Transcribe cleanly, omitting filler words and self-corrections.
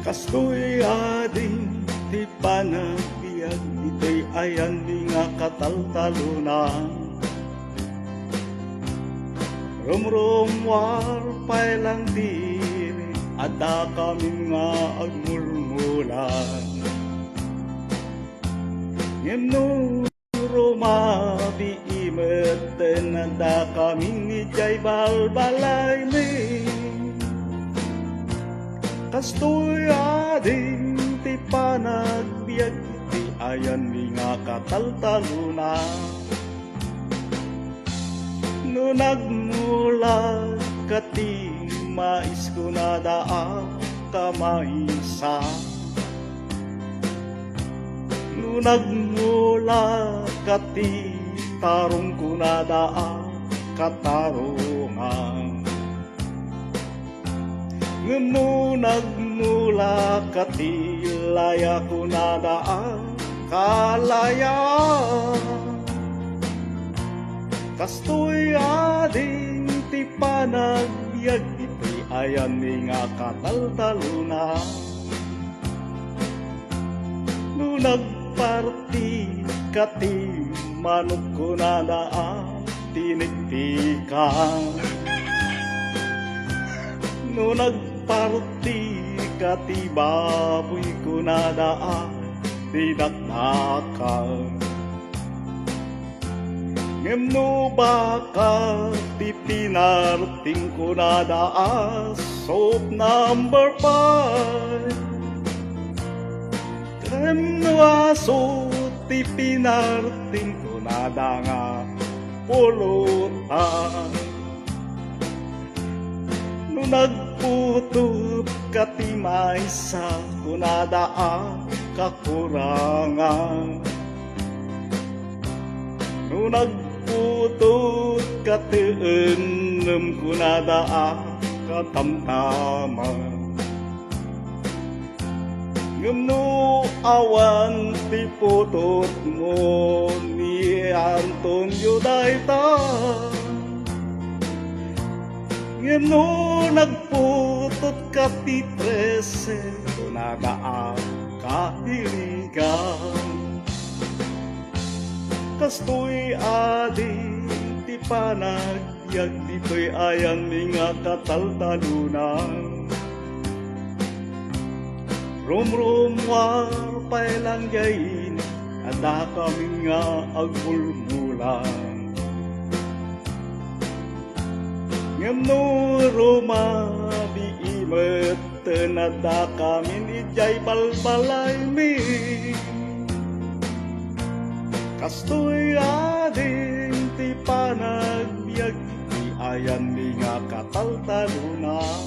Kastoy ading ti panagbiag, ito'y ayan di nga kataltalunan. Rumrumwar pailang diri, ada kami nga agmulmulan. Ngem rumabi imeten, ada kaming ijay balbalay ni. Kastoy ading ti panagbiag, ti ayan di nga kataltalunan. No nagmula kati mais ko na daan kamaisa. No nagmula kati tarong ko na daan katarungan. No nagmula kati laya ko na daan kalayaan. Kastoy ading ti panagbiag, ito'y ayan ni nga kataltalunan. No nagparti kati manok ko na daan tinigtikan. No nagparti kati baboy ko na daan dinaknakan. Ngem no baka ti pinarting ko na daas soap number 5. Ngem no aso ti pinarting ko na da nga pulutan. No nagputot kati maysa ko na daan kakurangan. No nagputot kati enem ko na daan katamtaman. Ngem no awan ti putot mo ni Antonio dayta. Ngem no nagputot kati 13 ko na daan kahirigan. Kastoy ading ti panagbiag, dito'y ayan ni nga kataltalunan. Rumrumwar pailang yain, ada kami nga agmulmulan. Ngem no rumabi imeten, ada kami ijay balbalay mi. Kastoy ading ti panagbiag, ti ayan ni nga kataltalunan.